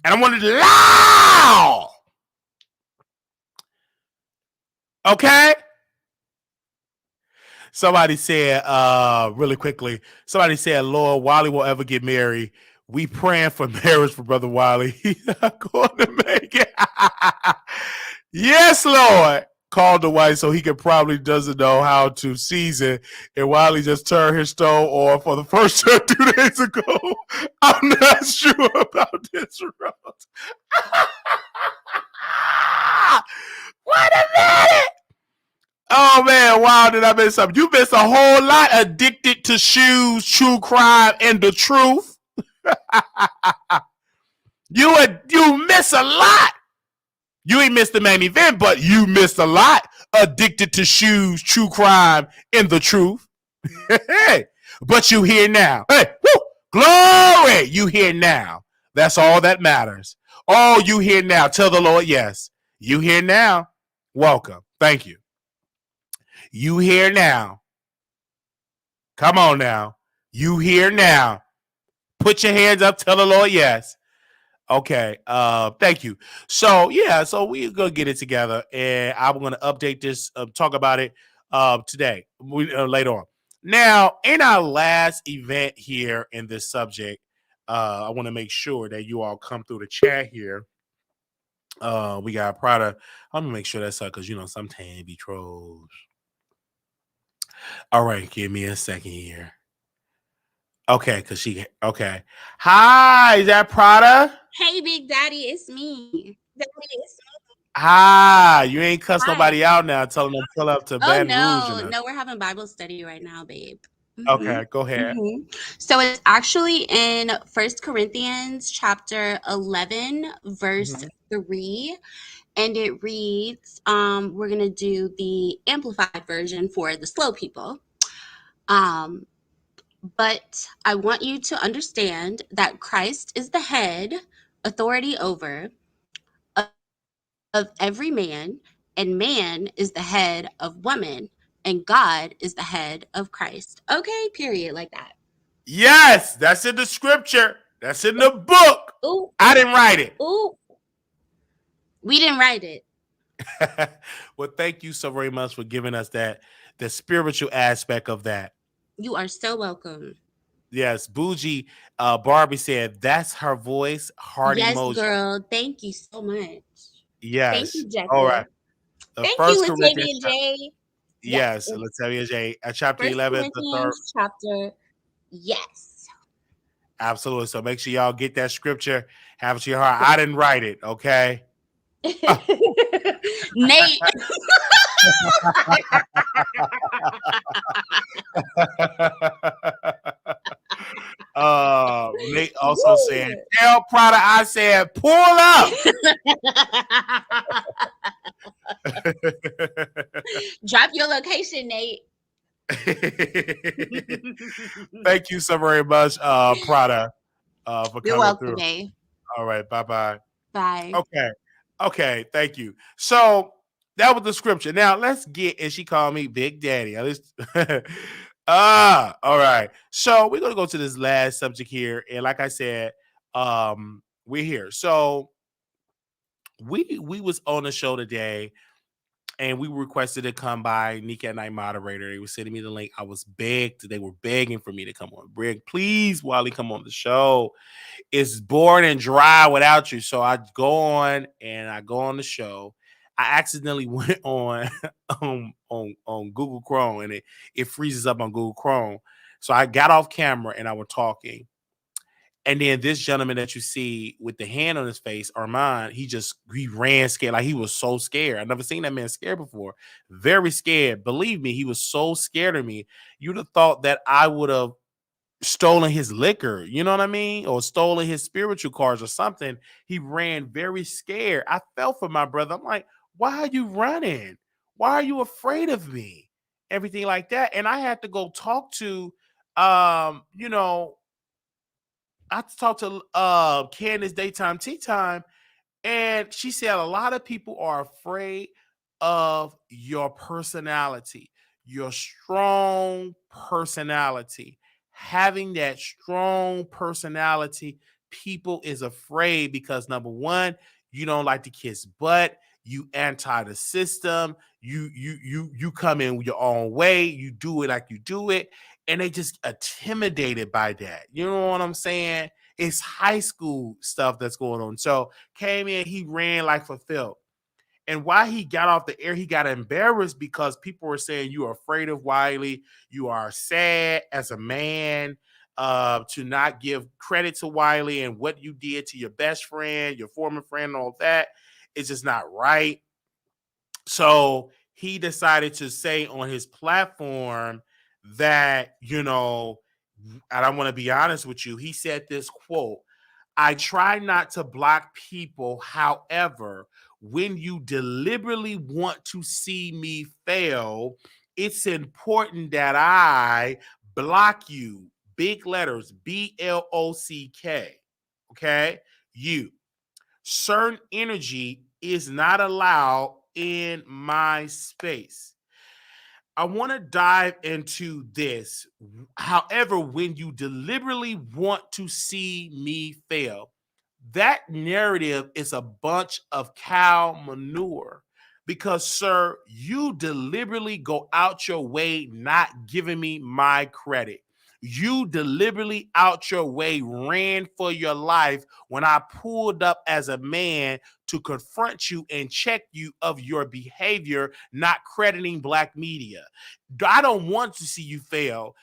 And I want it loud. Okay? Somebody said, really quickly, Lord, Wiley will ever get married. We praying for marriage for Brother Wiley. He's not going to make it. Yes, Lord. Called the wife so he probably doesn't know how to season. And Wiley just turned his stove on for the first time 2 days ago. I'm not sure about this, Rose. Wait a minute. Oh, man. Wow, did I miss something? You missed a whole lot. Addicted to shoes, true crime, and the truth. You miss a lot. You ain't missed the main event, but you missed a lot. Addicted to shoes, true crime, and the truth. Hey, but you here now. Hey, woo, glory. You here now. That's all that matters. Oh, you here now. Tell the Lord yes. You here now. Welcome. Thank you. You here now. Come on now. You here now. Put your hands up. Tell the Lord yes. Okay. Thank you. So we're gonna get it together, and I'm gonna update this, talk about it today, later on. Now, in our last event here in this subject, I want to make sure that you all come through the chat here. We got Prada. I'm gonna make sure that's up because sometimes it be trolls. All right, give me a second here. Okay, okay. Hi, is that Prada? Hey, Big Daddy, it's me. Hi, you ain't cuss nobody out now, telling them to pull up to Baton Rouge. No, we're having Bible study right now, babe. Okay, go ahead. So it's actually in 1 Corinthians chapter 11, verse 3. And it reads, we're going to do the amplified version for the slow people. But I want you to understand that Christ is the head, authority over, of every man, and man is the head of woman, and God is the head of Christ. Okay, period, like that. Yes, that's in the scripture. That's in the book. Ooh. I didn't write it. Ooh. We didn't write it. Well, thank you so very much for giving us the spiritual aspect of that. You are so welcome. Yes, Bougie Barbie said that's her voice. Heart emoji. Yes, girl. Thank you so much. Yes. Thank you, Jessica. All right. Thank you, Latavia J. Yes, Latavia J. Chapter 11, the third chapter. Yes. Absolutely. So make sure y'all get that scripture. Have it to your heart. I didn't write it. Okay. Nate. Nate also said, "Tell Prada I said pull up." Drop your location, Nate. Thank you so very much, Prada, for You're coming welcome, through. Nate. All right, bye-bye. Bye. Okay, thank you. So that was the scripture. Now let's get, and she called me Big Daddy. At least, all right. So we're gonna go to this last subject here, and like I said, we're here. So we was on the show today, and we were requested to come by. Nika at Night moderator. They were sending me the link. I was begged. They were begging for me to come on. Please, Wiley, come on the show. It's boring and dry without you. So I go on and I go on the show. I accidentally went on Google Chrome, and it freezes up on Google Chrome. So I got off camera and I was talking. And then this gentleman that you see with the hand on his face, Armon, he ran scared. Like, he was so scared. I've never seen that man scared before. Very scared. Believe me, he was so scared of me. You'd have thought that I would have stolen his liquor, you know what I mean? Or stolen his spiritual cards or something. He ran very scared. I felt for my brother. I'm like, why are you running? Why are you afraid of me? Everything like that. And I had to go talk to you know, I talked to Candace Daytime Tea Time, and she said a lot of people are afraid of your personality, your strong personality. Having that strong personality, people is afraid because number one, you don't like to kiss butt, you anti the system, you come in your own way, you do it like you do it, and they just intimidated by that. You know what I'm saying? It's high school stuff that's going on. So came in, he ran like for Phil. And while he got off the air, he got embarrassed because people were saying, you are afraid of Wiley. You are sad as a man to not give credit to Wiley and what you did to your best friend, your former friend, and all that. It's just not right. So he decided to say on his platform that, and I want to be honest with you, he said this quote: I try not to block people. However, when you deliberately want to see me fail, it's important that I block you. Big letters, BLOCK. Okay? You. Certain energy is not allowed in my space. I want to dive into this. However, when you deliberately want to see me fail, that narrative is a bunch of cow manure because, sir, you deliberately go out your way not giving me my credit. You deliberately out your way ran for your life when I pulled up as a man to confront you and check you of your behavior, not crediting black media. I don't want to see you fail.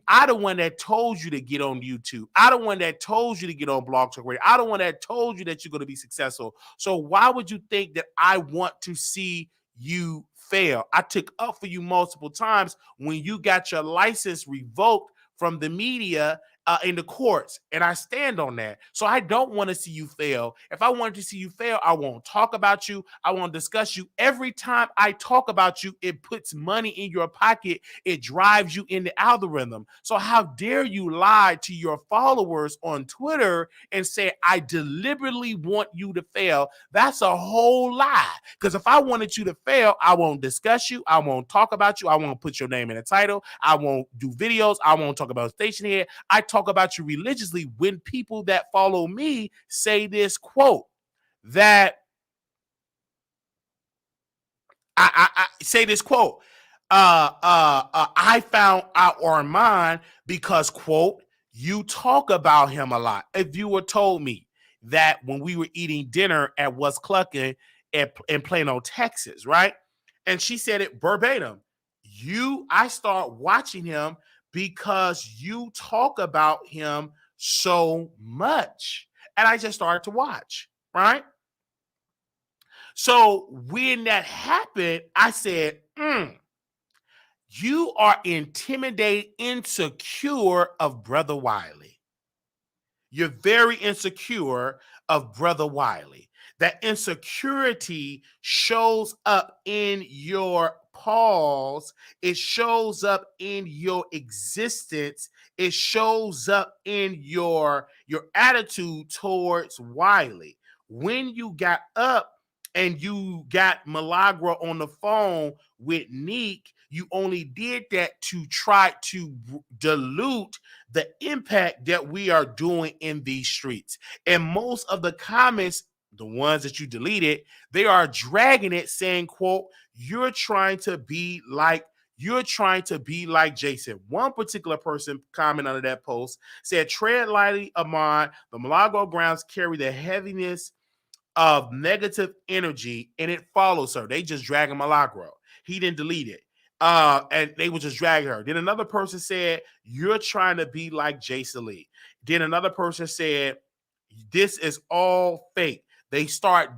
I the one that told you to get on YouTube. I the one that told you to get on Blog Talk Radio. I the one that told you that you're going to be successful. So why would you think that I want to see you fail? I took up for you multiple times when you got your license revoked from the media in the courts, and I stand on that. So I don't want to see you fail. If I wanted to see you fail, I won't talk about you. I won't discuss you. Every time I talk about you, it puts money in your pocket. It drives you in the algorithm. So how dare you lie to your followers on Twitter and say, I deliberately want you to fail? That's a whole lie. Because if I wanted you to fail, I won't discuss you. I won't talk about you. I won't put your name in the title. I won't do videos. I won't talk about station here. I talk about you religiously when people that follow me say this quote that I say this quote. I found out Armon because, quote, you talk about him a lot. If you were told me that when we were eating dinner at What's Clucking in Plano, Texas, right? And she said it verbatim. I start watching him because you talk about him so much. And I just started to watch, right? So when that happened, I said, you are intimidated, insecure of Brother Wiley. You're very insecure of Brother Wiley. That insecurity shows up in your pause. It shows up in your existence. It shows up in your attitude towards Wiley. When you got up and you got Milagro on the phone with Neek, you only did that to try to dilute the impact that we are doing in these streets. And most of the comments, the ones that you deleted, they are dragging it, saying, quote, you're trying to be like Jason. One particular person comment under that post said, tread lightly, Armon. The Milagro grounds carry the heaviness of negative energy, and it follows her. They just dragging Milagro. He didn't delete it. And they would just drag her. Then another person said, you're trying to be like Jason Lee. Then another person said, this is all fake. They start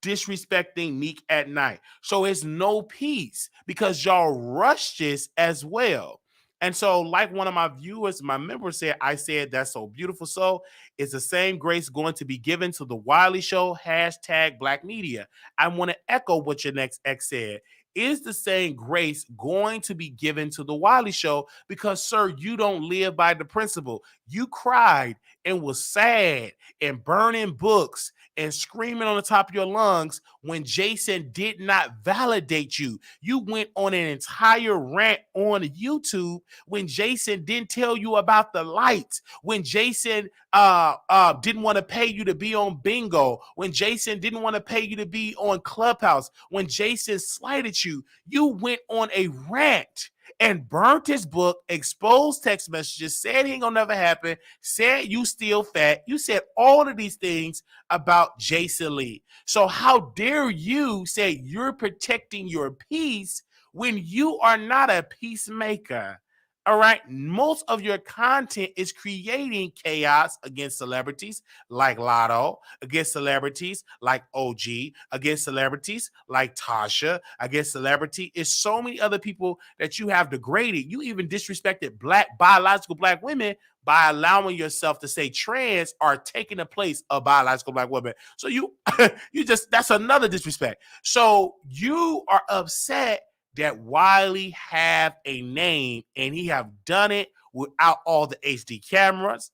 disrespecting Meek at night. So it's no peace because y'all rushed this as well. And so, like one of my viewers, my member said, I said, that's so beautiful. So is the same grace going to be given to the Wiley Show? Hashtag Black Media. I want to echo what your next ex said. Is the same grace going to be given to the Wiley Show? Because, sir, you don't live by the principle. You cried and was sad and burning books and screaming on the top of your lungs when Jason did not validate you. You went on an entire rant on YouTube when Jason didn't tell you about the lights, when Jason didn't want to pay you to be on Bingo, when Jason didn't want to pay you to be on Clubhouse, when Jason slighted you. You went on a rant and burnt his book, exposed text messages, said he ain't gonna never happen, said you still fat. You said all of these things about Jason Lee. So how dare you say you're protecting your peace when you are not a peacemaker? All right. Most of your content is creating chaos against celebrities like Lotto, against celebrities like OG, against celebrities like Tasha, against celebrity. It's so many other people that you have degraded. You even disrespected biological black women by allowing yourself to say trans are taking the place of biological black women. So you that's another disrespect. So you are upset that Wiley have a name, and he have done it without all the HD cameras.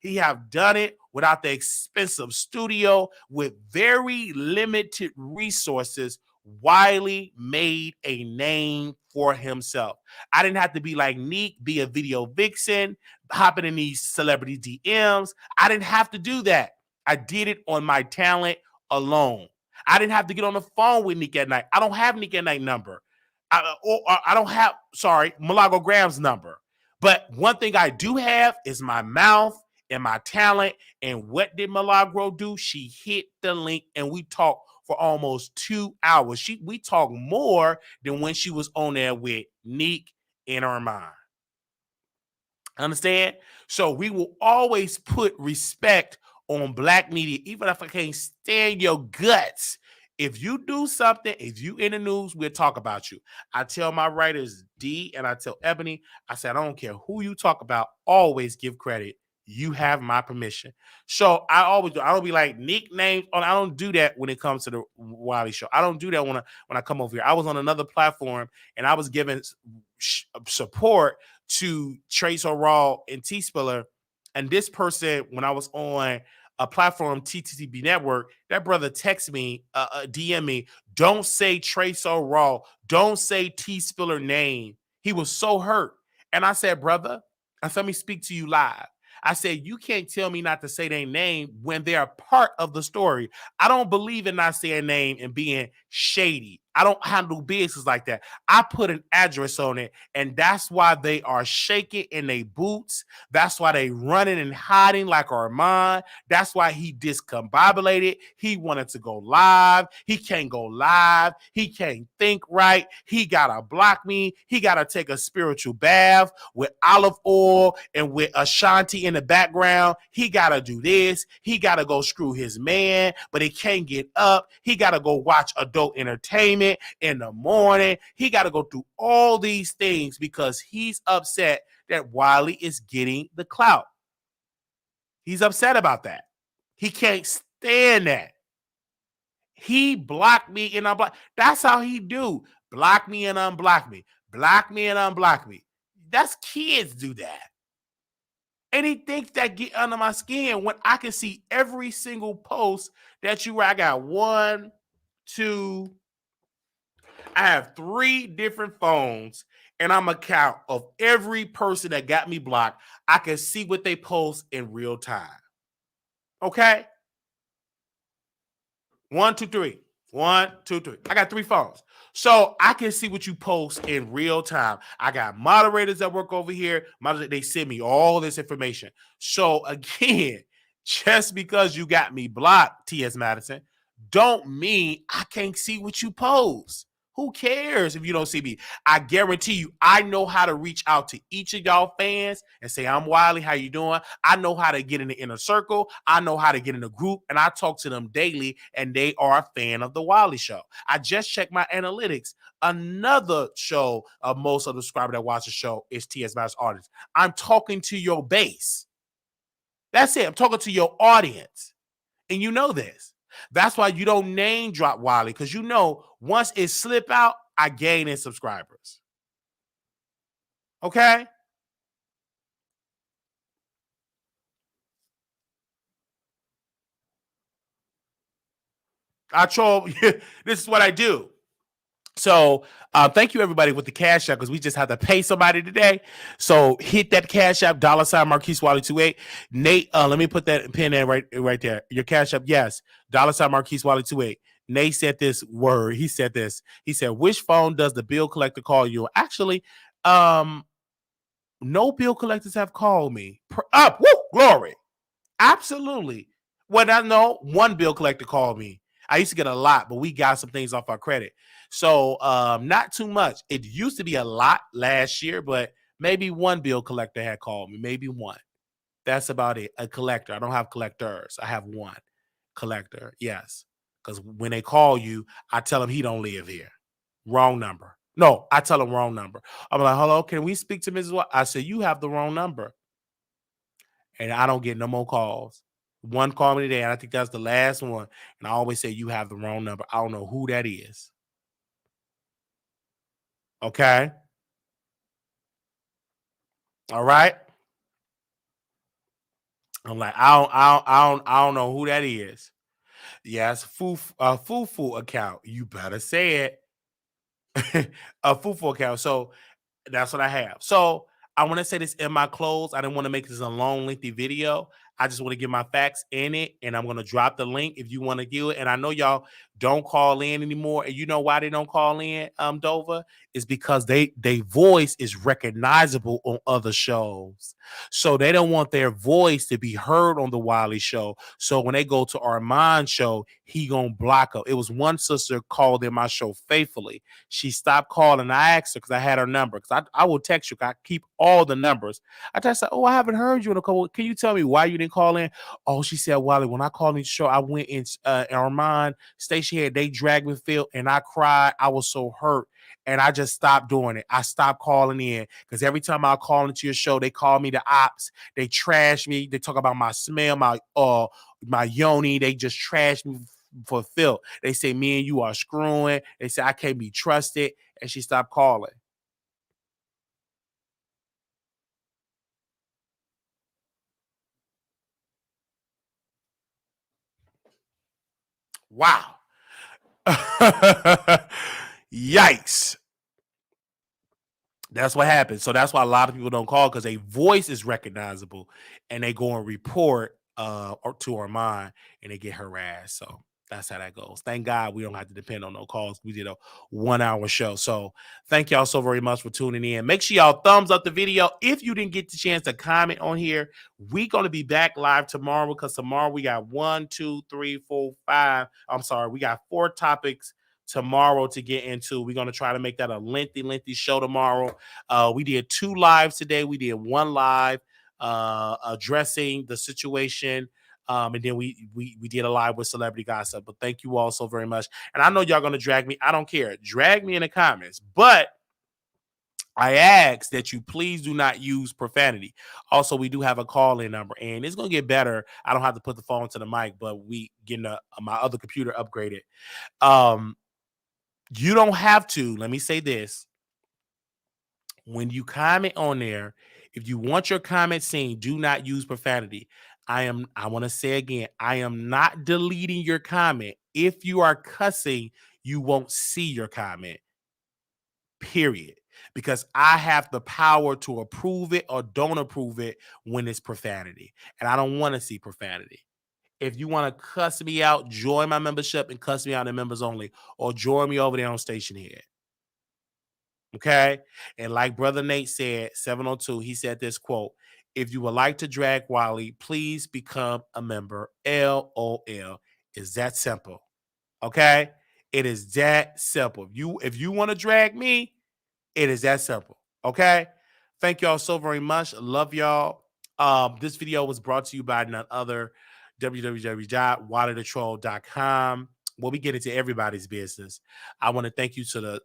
He have done it without the expensive studio with very limited resources. Wiley made a name for himself. I didn't have to be like Neek, be a video vixen, hopping in these celebrity DMs. I didn't have to do that. I did it on my talent alone. I didn't have to get on the phone with Neek at night. I don't have Neek at night number. I don't have, Milagro Graham's number. But one thing I do have is my mouth and my talent. And what did Milagro do? She hit the link and we talked for almost 2 hours. We talked more than when she was on there with Neek and Armon. Understand? So we will always put respect on Black media, even if I can't stand your guts. If you do something, if you in the news, we'll talk about you. I tell my writers D and I tell Ebony, I said, I don't care who you talk about, always give credit. You have my permission. So I always do. I don't be like nicknames. I don't do that when it comes to the Wiley Show. I don't do that when I come over here. I was on another platform and I was giving support to Trace O'Raw and T Spiller. And this person, when I was on a platform, TTTB Network, that brother texted me, DM me, don't say Trace O'Raw, don't say T Spiller name. He was so hurt. And I said, brother, let me speak to you live. I said, you can't tell me not to say their name when they are part of the story. I don't believe in not saying name and being shady. I don't handle business like that. I put an address on it, and that's why they are shaking in their boots. That's why they running and hiding like Armon. That's why he discombobulated. He wanted to go live. He can't go live. He can't think right. He gotta block me. He gotta take a spiritual bath with olive oil and with Ashanti in the background. He gotta do this. He gotta go screw his man, but he can't get up. He gotta go watch adult entertainment in the morning. He gotta go through all these things because he's upset that Wiley is getting the clout. He's upset about that. He can't stand that. He blocked me and unblocked. That's how he do. Block me and unblock me. Block me and unblock me. That's kids do that. And he thinks that get under my skin when I can see every single post that you write. I got 1, 2, I have 3 different phones, and I'm a count of every person that got me blocked. I can see what they post in real time. Okay? 1, 2, 3. 1, 2, 3. I got 3 phones. So I can see what you post in real time. I got moderators that work over here. They send me all this information. So again, just because you got me blocked, T.S. Madison, don't mean I can't see what you post. Who cares if you don't see me? I guarantee you, I know how to reach out to each of y'all fans and say, I'm Wiley, how you doing? I know how to get in the inner circle. I know how to get in the group, and I talk to them daily, and they are a fan of the Wiley Show. I just checked my analytics. Another show of most of the subscribers that watch the show is T.S. Matters Artists. I'm talking to your base. That's it. I'm talking to your audience, and you know this. That's why you don't name drop Wiley, because you know once it slip out, I gain in subscribers. Okay? I troll. This is what I do. So thank you everybody with the cash app, because we just had to pay somebody today. So hit that cash app, $ Marquise Wiley 28. Nate, let me put that pin in right there. Your cash app, yes, $ Marquise Wiley 28. Nate said this word. He said this. He said, which phone does the bill collector call you? Actually, no bill collectors have called me. Up, woo, glory. Absolutely. Well, I know one bill collector called me. I used to get a lot, but we got some things off our credit. So not too much. It used to be a lot last year, but maybe one bill collector had called me. Maybe one. That's about it. A collector. I don't have collectors. I have one collector. Yes. Because when they call you, I tell them he don't live here. Wrong number. No, I tell them wrong number. I'm like, hello, can we speak to Mrs. White? I said, you have the wrong number. And I don't get no more calls. One called me today, and I think that's the last one. And I always say, you have the wrong number. I don't know who that is. Okay? All right? I'm like, I don't know who that is. Yes, Fufu account. You better say it. A Fufu account. So that's what I have. So I want to say this in my close. I didn't want to make this a long, lengthy video. I just want to give my facts in it, and I'm going to drop the link if you want to do it. And I know y'all don't call in anymore, and you know why they don't call in, Dover? Is because they voice is recognizable on other shows. So they don't want their voice to be heard on the Wiley Show. So when they go to Armon show, he gonna block her. It was one sister called in my show faithfully. She stopped calling. I asked her because I had her number. Because I will text you. I keep all the numbers. I just said, oh, I haven't heard you in a couple. Can you tell me why you didn't call in? Oh, she said, Wiley, when I called in the show, I went in Armon station here. They dragged me field, and I cried. I was so hurt. And I just stopped doing it. I stopped calling in because every time I call into your show, they call me the ops. They trash me. They talk about my smell, my yoni. They just trash me for filth. They say me and you are screwing. They say I can't be trusted. And she stopped calling. Wow. Yikes. That's what happens. So that's why a lot of people don't call, because a voice is recognizable, and they go and report to Armon, and they get harassed. So That's how that goes. Thank God we don't have to depend on no calls. We did a 1 hour show. So thank y'all so very much for tuning in. Make sure y'all thumbs up the video. If you didn't get the chance to comment on here, we're going to be back live tomorrow because tomorrow we got 1, 2, 3, 4, 5. I'm sorry. We got 4 topics tomorrow to get into. We're going to try to make that a lengthy show tomorrow. We did 2 lives today. We did 1 live addressing the situation. And then we did a live with celebrity gossip. But thank you all so very much. And I know y'all gonna drag me. I don't care. Drag me in the comments. But I ask that you please do not use profanity. Also, we do have a call-in number, and it's gonna get better. I don't have to put the phone to the mic, but we getting my other computer upgraded. You don't have to. Let me say this. When you comment on there, if you want your comment seen, do not use profanity. I want to say again, I am not deleting your comment. If you are cussing, you won't see your comment, period. Because I have the power to approve it or don't approve it when it's profanity. And I don't want to see profanity. If you want to cuss me out, join my membership and cuss me out in members only, or join me over there on Station Head. Okay. And like Brother Nate said, 702, he said this quote: if you would like to drag Wiley, please become a member. LOL. Is that simple? Okay. It is that simple. If you want to drag me, it is that simple. Okay. Thank y'all so very much. Love y'all. This video was brought to you by none other www.wileythetroll.com. Well, we get into everybody's business. I want to thank you to the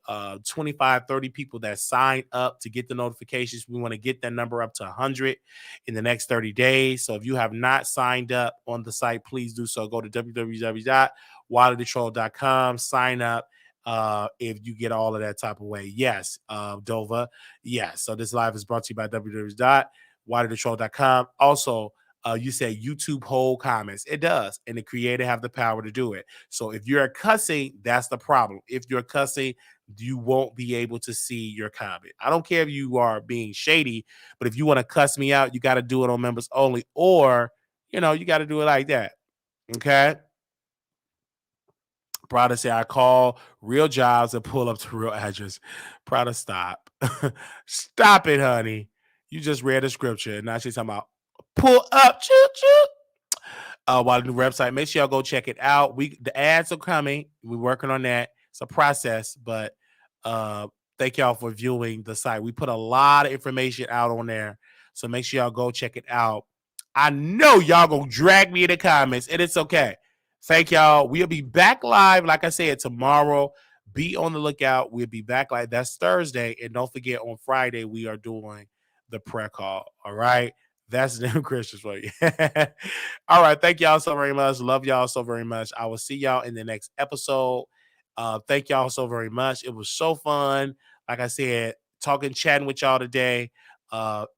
25, 30 people that signed up to get the notifications. We want to get that number up to 100 in the next 30 days. So if you have not signed up on the site, please do so. Go to www.wileythetroll.com, sign up. If you get all of that type of way. Yes, Dova. Yes. So this live is brought to you by www.wileythetroll.com. Also, you say YouTube hold comments. It does. And the creator have the power to do it. So if you're cussing, that's the problem. If you're cussing, you won't be able to see your comment. I don't care if you are being shady, but if you want to cuss me out, you got to do it on members only, or, you got to do it like that. Okay. Prada say, I call real jobs and pull up to real address. Prada, stop. Stop it, honey. You just read the scripture, and now she's talking about pull up, choo-choo. While the new website, make sure y'all go check it out. The ads are coming. We're working on that. It's a process, but thank y'all for viewing the site. We put a lot of information out on there, so make sure y'all go check it out. I know y'all gonna drag me in the comments, and it's okay. Thank y'all. We'll be back live, like I said, tomorrow. Be on the lookout. We'll be back live. That's Thursday, and don't forget on Friday we are doing the prayer call. All right. That's the Christians for you. All right. Thank y'all so very much. Love y'all so very much. I will see y'all in the next episode. Thank y'all so very much. It was so fun. Like I said, chatting with y'all today.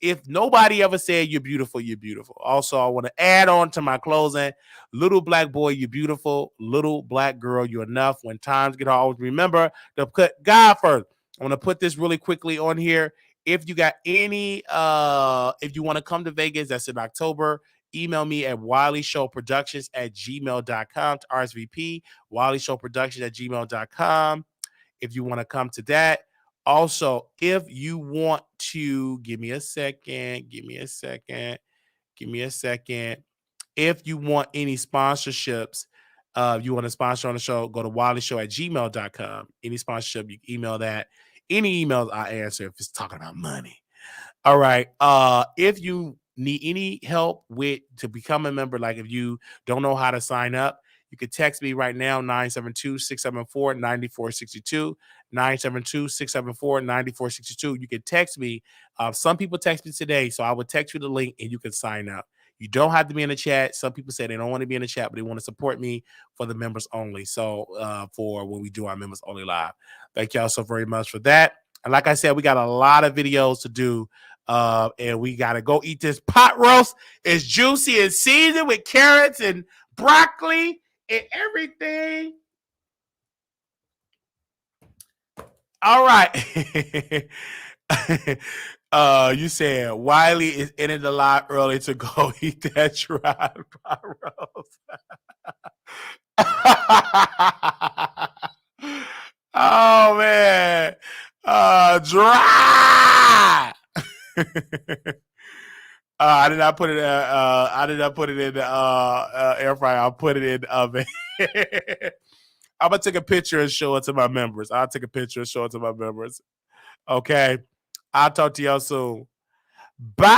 If nobody ever said you're beautiful, you're beautiful. Also, I want to add on to my closing. Little black boy, you're beautiful. Little black girl, you're enough. When times get hard, always remember to put God first. I want to put this really quickly on here. If you got any, if you want to come to Vegas, that's in October, email me at wileyshowproductions@gmail.com to RSVP, wileyshowproductions@gmail.com. If you want to come to that. Also, if you want to, give me a second. If you want any sponsorships, you want to sponsor on the show, go to wildyshow@gmail.com. Any sponsorship, you can email that. Any emails I answer if it's talking about money. All right. If you need any help to become a member, like if you don't know how to sign up, you can text me right now, 972-674-9462, 972-674-9462. You can text me. Some people text me today, so I would text you the link and you can sign up. You don't have to be in the chat. Some people say they don't want to be in the chat, but they want to support me for the members only. So for when we do our members only live. Thank y'all so very much for that. And like I said, we got a lot of videos to do. And we got to go eat this pot roast. It's juicy and seasoned with carrots and broccoli and everything. All right. You said Wiley is in it a lot early to go eat that dried pot roast. Oh man. Dry. I did not put it. I did not put it in the air fryer. I put it in the oven. I'm gonna take a picture and show it to my members. I'll take a picture and show it to my members. Okay. I'll talk to y'all soon. Bye.